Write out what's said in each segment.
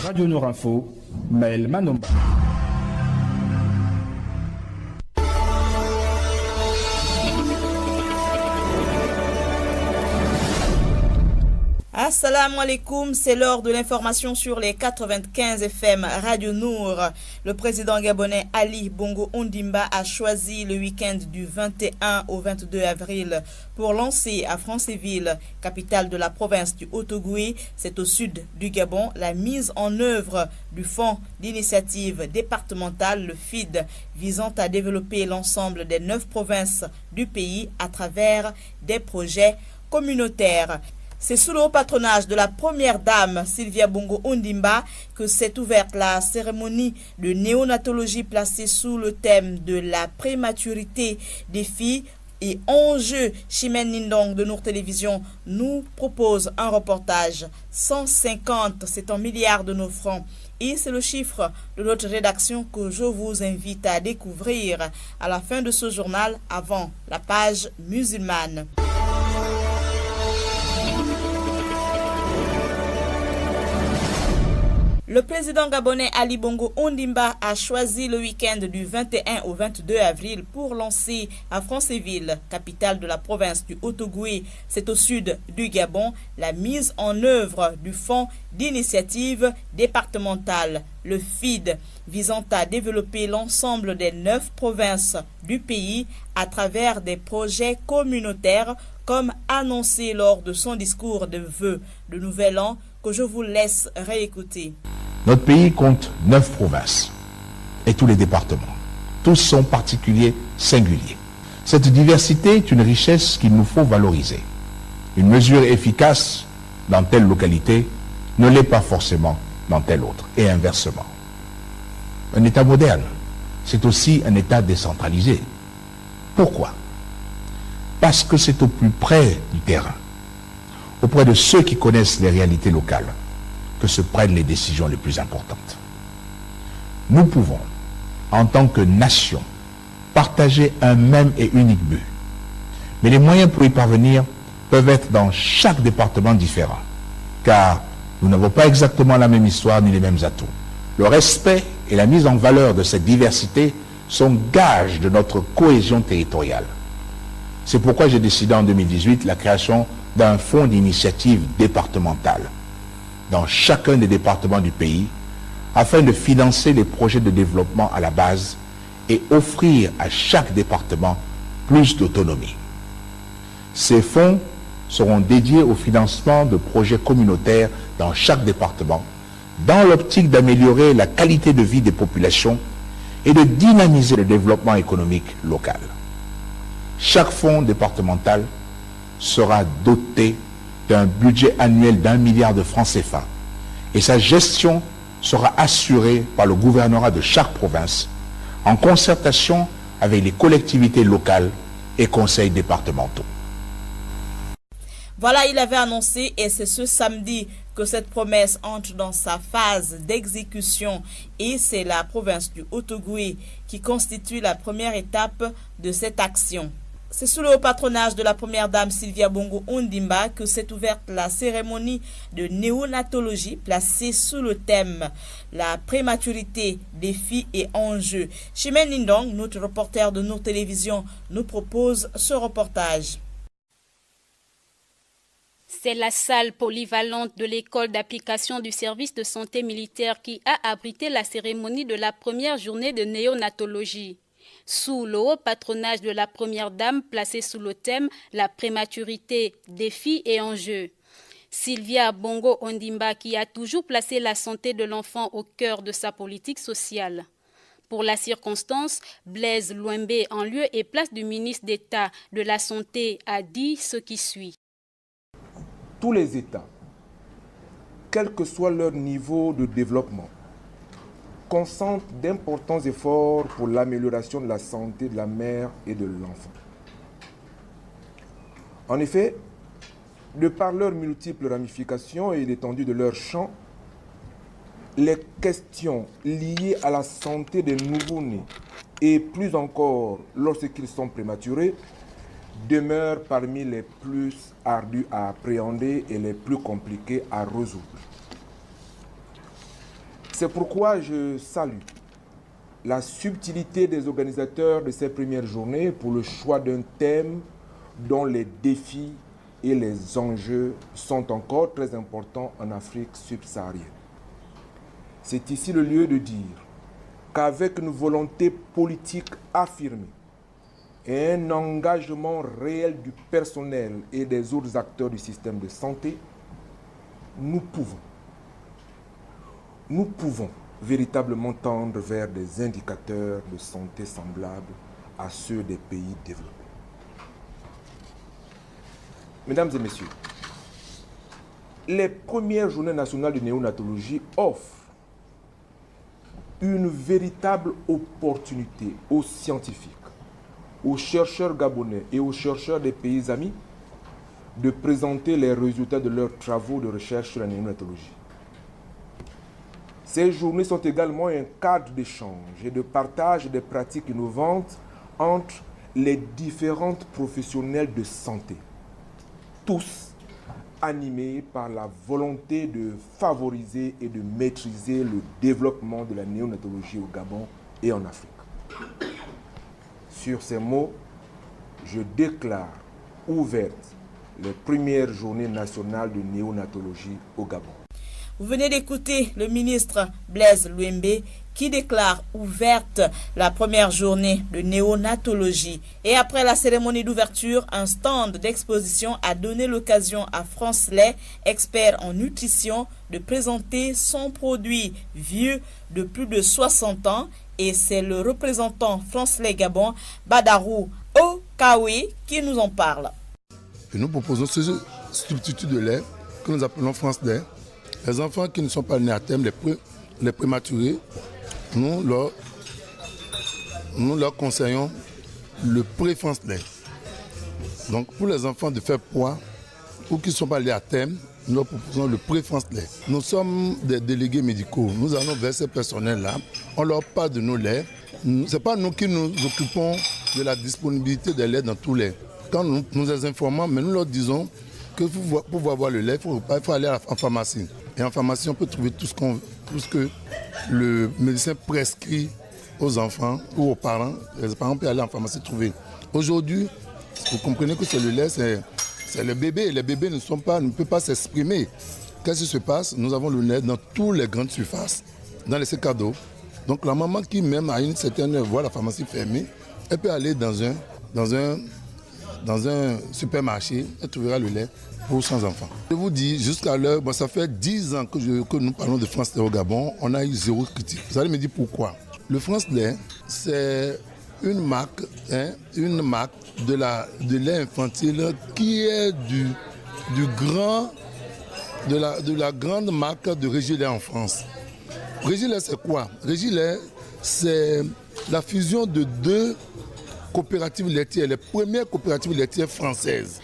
Radio Nour Info, Maël Manomba. Assalamu alaikum, c'est l'heure de l'information sur les 95 FM Radio Nour. Le président gabonais Ali Bongo Ondimba a choisi le week-end du 21 au 22 avril pour lancer à Franceville, capitale de la province du Haut-Ogooué, c'est au sud du Gabon, la mise en œuvre du Fonds d'initiative départementale, le FID, visant à développer l'ensemble des 9 provinces du pays à travers des projets communautaires. C'est sous le haut patronage de la première dame Sylvia Bongo Ondimba que s'est ouverte la cérémonie de néonatologie placée sous le thème de la prématurité des filles et enjeux. Chimène Nindong de Nour Télévision nous propose un reportage. 150, c'est un milliard de nos francs. Et c'est le chiffre de notre rédaction que je vous invite à découvrir à la fin de ce journal avant la page musulmane. Le président gabonais Ali Bongo Ondimba a choisi le week-end du 21 au 22 avril pour lancer à Franceville, capitale de la province du Haut-Ogooué, c'est au sud du Gabon, la mise en œuvre du Fonds d'initiative départementale, le FID, visant à développer l'ensemble des 9 provinces du pays à travers des projets communautaires, comme annoncé lors de son discours de vœux de Nouvel An, que je vous laisse réécouter. Notre pays compte 9 provinces et tous les départements. Tous sont particuliers, singuliers. Cette diversité est une richesse qu'il nous faut valoriser. Une mesure efficace dans telle localité ne l'est pas forcément dans telle autre, et inversement. Un État moderne, c'est aussi un État décentralisé. Pourquoi? Parce que c'est au plus près du terrain, auprès de ceux qui connaissent les réalités locales, que se prennent les décisions les plus importantes. Nous pouvons, en tant que nation, partager un même et unique but. Mais les moyens pour y parvenir peuvent être dans chaque département différent, car nous n'avons pas exactement la même histoire ni les mêmes atouts. Le respect et la mise en valeur de cette diversité sont gages de notre cohésion territoriale. C'est pourquoi j'ai décidé en 2018 la création d'un fonds d'initiative départementale dans chacun des départements du pays, afin de financer les projets de développement à la base et offrir à chaque département plus d'autonomie. Ces fonds seront dédiés au financement de projets communautaires dans chaque département, dans l'optique d'améliorer la qualité de vie des populations et de dynamiser le développement économique local. Chaque fonds départemental sera doté d'un budget annuel d'1 milliard de francs CFA et sa gestion sera assurée par le gouvernorat de chaque province en concertation avec les collectivités locales et conseils départementaux. Voilà, il avait annoncé et c'est ce samedi que cette promesse entre dans sa phase d'exécution et c'est la province du Haut-Ogooué qui constitue la première étape de cette action. C'est sous le haut patronage de la première dame Sylvia Bongo Ondimba que s'est ouverte la cérémonie de néonatologie placée sous le thème la prématurité, défis et enjeux. Chimène Nindong, notre reporter de Nour Télévision, nous propose ce reportage. C'est la salle polyvalente de l'école d'application du service de santé militaire qui a abrité la cérémonie de la première journée de néonatologie. Sous le haut patronage de la première dame placée sous le thème la prématurité, défis et enjeux. Sylvia Bongo Ondimba qui a toujours placé la santé de l'enfant au cœur de sa politique sociale. Pour la circonstance, Blaise Louembé, en lieu et place du ministre d'État de la Santé, a dit ce qui suit. Tous les États, quel que soit leur niveau de développement, consentent d'importants efforts pour l'amélioration de la santé de la mère et de l'enfant. En effet, de par leurs multiples ramifications et l'étendue de leur champ, les questions liées à la santé des nouveau-nés et plus encore lorsqu'ils sont prématurés demeurent parmi les plus ardus à appréhender et les plus compliqués à résoudre. C'est pourquoi je salue la subtilité des organisateurs de ces premières journées pour le choix d'un thème dont les défis et les enjeux sont encore très importants en Afrique subsaharienne. C'est ici le lieu de dire qu'avec une volonté politique affirmée et un engagement réel du personnel et des autres acteurs du système de santé, nous pouvons véritablement tendre vers des indicateurs de santé semblables à ceux des pays développés. Mesdames et messieurs, les premières journées nationales de néonatologie offrent une véritable opportunité aux scientifiques, aux chercheurs gabonais et aux chercheurs des pays amis de présenter les résultats de leurs travaux de recherche sur la néonatologie. Ces journées sont également un cadre d'échange et de partage des pratiques innovantes entre les différentes professionnels de santé, tous animés par la volonté de favoriser et de maîtriser le développement de la néonatologie au Gabon et en Afrique. Sur ces mots, je déclare ouvertes les premières journées nationales de néonatologie au Gabon. Vous venez d'écouter le ministre Blaise Louembe qui déclare ouverte la première journée de néonatologie. Et après la cérémonie d'ouverture, un stand d'exposition a donné l'occasion à France Lait, expert en nutrition, de présenter son produit vieux de plus de 60 ans. Et c'est le représentant France Lait Gabon, Badarou Okawe, qui nous en parle. Et nous proposons ce substitut de lait que nous appelons France Lait. Les enfants qui ne sont pas nés à terme, les prématurés, nous leur conseillons le pré-France Lait. Donc pour les enfants de faible poids ou qui ne sont pas nés à terme, nous leur proposons le pré-France Lait. Nous sommes des délégués médicaux. Nous allons vers ces personnels-là. On leur parle de nos laits. Ce n'est pas nous qui nous occupons de la disponibilité des laits dans tous les. Quand nous les informons, mais nous leur disons que pour pouvoir avoir le lait, il faut aller en pharmacie. Et en pharmacie, on peut trouver tout ce que le médecin prescrit aux enfants ou aux parents. Les parents peuvent aller en pharmacie trouver. Aujourd'hui, vous comprenez que c'est le lait, c'est le bébé. Les bébés ne peuvent pas s'exprimer. Qu'est-ce qui se passe? Nous avons le lait dans toutes les grandes surfaces, dans les sacs à dos. Donc la maman qui même a une certaine voie, la pharmacie fermée, elle peut aller dans un supermarché, elle trouvera le lait pour 100 enfants. Je vous dis, jusqu'à l'heure, ça fait 10 ans que nous parlons de France Lait au Gabon, on a eu zéro critique. Vous allez me dire pourquoi. Le France Lait, c'est une marque de lait infantile qui est de la grande marque de Régilait en France. Régilait, c'est quoi? Régilait, c'est la fusion de deux coopératives laitières, les premières coopératives laitières françaises.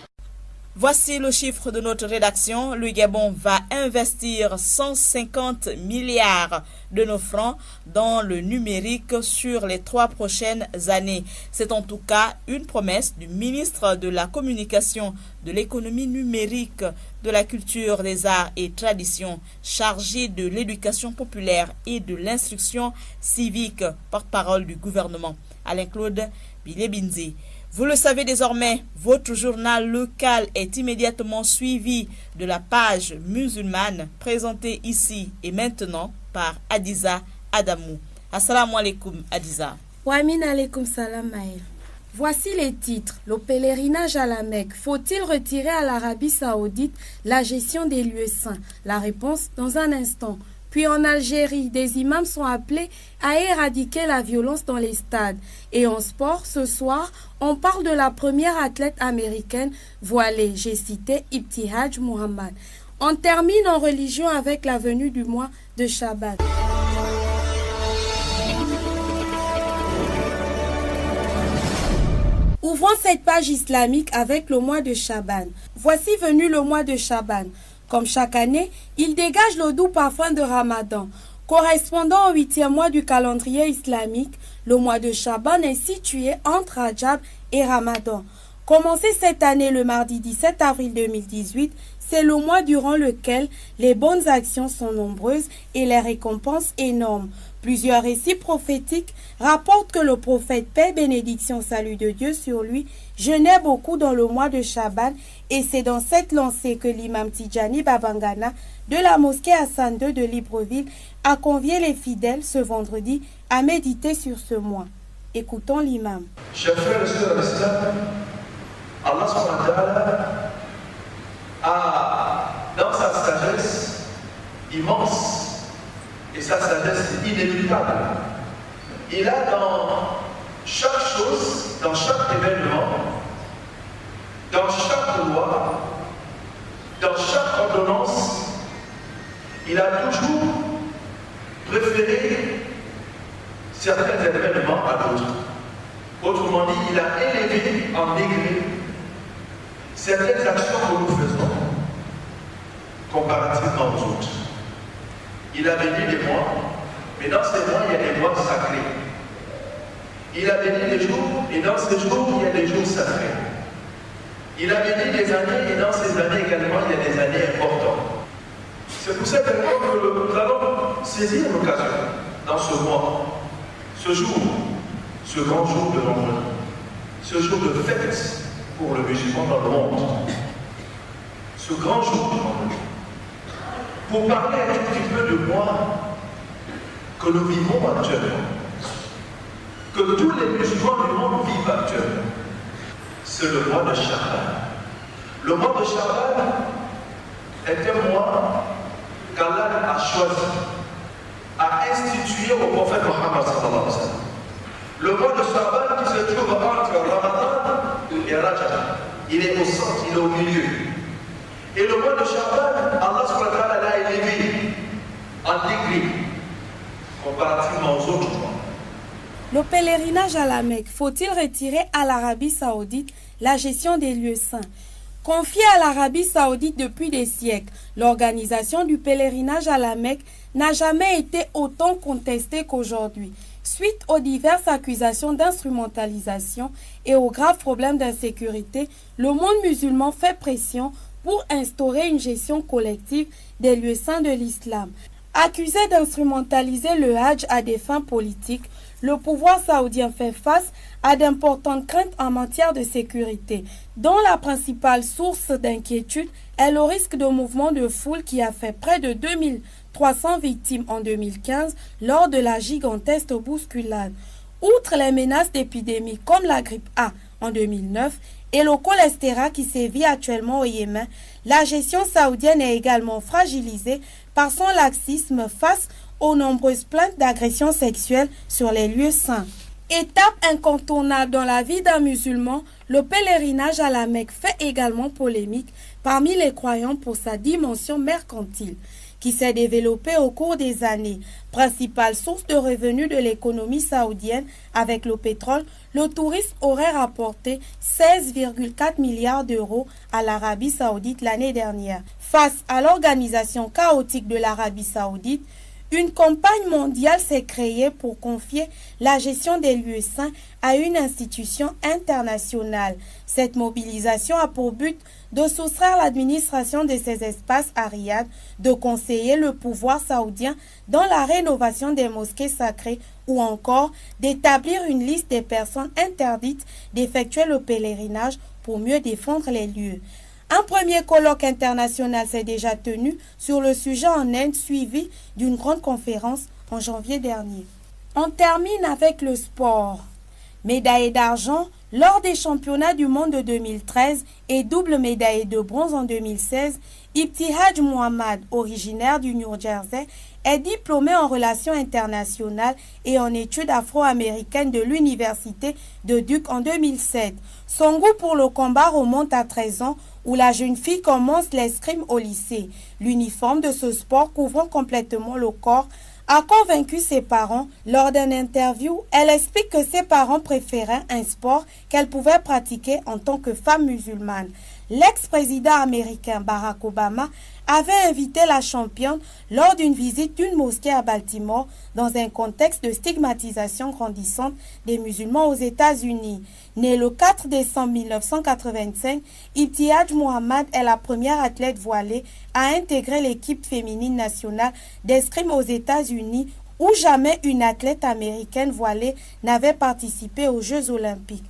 Voici le chiffre de notre rédaction. Le Gabon va investir 150 milliards de nos francs dans le numérique sur les 3 prochaines années. C'est en tout cas une promesse du ministre de la Communication, de l'économie numérique, de la culture, des arts et traditions, chargé de l'éducation populaire et de l'instruction civique, porte-parole du gouvernement, Alain-Claude Bilebinzi. Vous le savez désormais, votre journal local est immédiatement suivi de la page musulmane présentée ici et maintenant par Adiza Adamou. Assalamu alaikum Adiza. Wa amin alaikum salam Maël. Voici les titres. Le pèlerinage à la Mecque. Faut-il retirer à l'Arabie Saoudite la gestion des lieux saints? La réponse dans un instant. Puis en Algérie, des imams sont appelés à éradiquer la violence dans les stades. Et en sport, ce soir, on parle de la première athlète américaine voilée. J'ai cité Ibtihaj Muhammad. On termine en religion avec la venue du mois de Chaban. Ouvrons cette page islamique avec le mois de Chaban. Voici venu le mois de Chaban. Comme chaque année, il dégage le doux parfum de Ramadan. Correspondant au 8e mois du calendrier islamique, le mois de Chaban est situé entre Rajab et Ramadan. Commencé cette année le mardi 17 avril 2018, C'est le mois durant lequel les bonnes actions sont nombreuses et les récompenses énormes. Plusieurs récits prophétiques rapportent que le prophète, paix, bénédiction, salut de Dieu sur lui, jeûnait beaucoup dans le mois de Chaban, et c'est dans cette lancée que l'imam Tidjani Babangana de la mosquée Hassan II de Libreville a convié les fidèles ce vendredi à méditer sur ce mois. Écoutons l'imam. Chers frères et sœurs de l'Islam, Allah subhanahu wa ta'ala a, dans sa sagesse immense, et sa sagesse inéluctable, il a dans chaque chose, dans chaque événement, dans chaque loi, dans chaque ordonnance, il a toujours préféré certains événements à d'autres. Autrement dit, il a élevé en degré certaines actions que nous faisons comparativement aux autres. Il a béni des mois, mais dans ces mois, il y a des mois sacrés. Il a béni des jours, et dans ces jours, il y a des jours sacrés. Il a béni des années, et dans ces années également, il y a des années importantes. C'est pour ça que nous allons saisir l'occasion dans ce mois, ce jour, ce grand jour de vendredi, ce jour de fête pour le musulman dans le monde, ce grand jour de vendredi, pour parler un tout petit peu de moi que nous vivons actuellement, que tous les musulmans du monde vivent actuellement. C'est le mois de Chaban. Le mois de Chaban est un mois qu'Allah a choisi, a institué au prophète Mohammed sallallahu alayhi wa sallam. Le mois de Chaban qui se trouve entre Ramadan et Rajab, il est au centre, il est au milieu. Et le mois de Chaban, Allah subhanahu wa ta'ala l'a élevé en degré comparativement aux autres mois. Le pèlerinage à la Mecque, faut-il retirer à l'Arabie Saoudite la gestion des lieux saints? Confiée à l'Arabie Saoudite depuis des siècles, l'organisation du pèlerinage à la Mecque n'a jamais été autant contestée qu'aujourd'hui. Suite aux diverses accusations d'instrumentalisation et aux graves problèmes d'insécurité, le monde musulman fait pression pour instaurer une gestion collective des lieux saints de l'islam. Accusé d'instrumentaliser le Hajj à des fins politiques, le pouvoir saoudien fait face à d'importantes craintes en matière de sécurité, dont la principale source d'inquiétude est le risque de mouvement de foule qui a fait près de 2300 victimes en 2015 lors de la gigantesque bousculade. Outre les menaces d'épidémies comme la grippe A en 2009 et le cholestérol qui sévit actuellement au Yémen, la gestion saoudienne est également fragilisée par son laxisme face aux nombreuses plaintes d'agressions sexuelles sur les lieux saints. Étape incontournable dans la vie d'un musulman, le pèlerinage à la Mecque fait également polémique parmi les croyants pour sa dimension mercantile, qui s'est développée au cours des années. Principale source de revenus de l'économie saoudienne avec le pétrole, le tourisme aurait rapporté 16,4 milliards d'euros à l'Arabie saoudite l'année dernière. Face à l'organisation chaotique de l'Arabie saoudite, une campagne mondiale s'est créée pour confier la gestion des lieux saints à une institution internationale. Cette mobilisation a pour but de soustraire l'administration de ces espaces à Riyad, de conseiller le pouvoir saoudien dans la rénovation des mosquées sacrées ou encore d'établir une liste des personnes interdites d'effectuer le pèlerinage pour mieux défendre les lieux. Un premier colloque international s'est déjà tenu sur le sujet en Inde, suivi d'une grande conférence en janvier dernier. On termine avec le sport. Médaillé d'argent lors des championnats du monde de 2013 et double médaillé de bronze en 2016, Ibtihaj Muhammad, originaire du New Jersey, est diplômé en relations internationales et en études afro-américaines de l'université de Duke en 2007. Son goût pour le combat remonte à 13 ans où la jeune fille commence l'escrime au lycée. L'uniforme de ce sport couvrant complètement le corps a convaincu ses parents. Lors d'une interview, elle explique que ses parents préféraient un sport qu'elle pouvait pratiquer en tant que femme musulmane. L'ex-président américain Barack Obama avait invité la championne lors d'une visite d'une mosquée à Baltimore dans un contexte de stigmatisation grandissante des musulmans aux États-Unis. Née le 4 décembre 1985, Ibtihaj Muhammad est la première athlète voilée à intégrer l'équipe féminine nationale d'escrime aux États-Unis où jamais une athlète américaine voilée n'avait participé aux Jeux olympiques.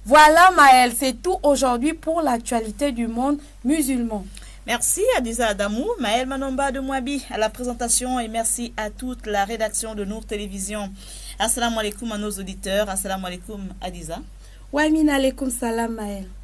Voilà Maëlle, c'est tout aujourd'hui pour l'actualité du monde musulman. Merci Adiza Adamou, Maëlle Manomba de Mouabi à la présentation et merci à toute la rédaction de Nour Télévision. Assalamu alaikum à nos auditeurs, assalamu alaikum Adiza. Wa min alaikum salam Maëlle.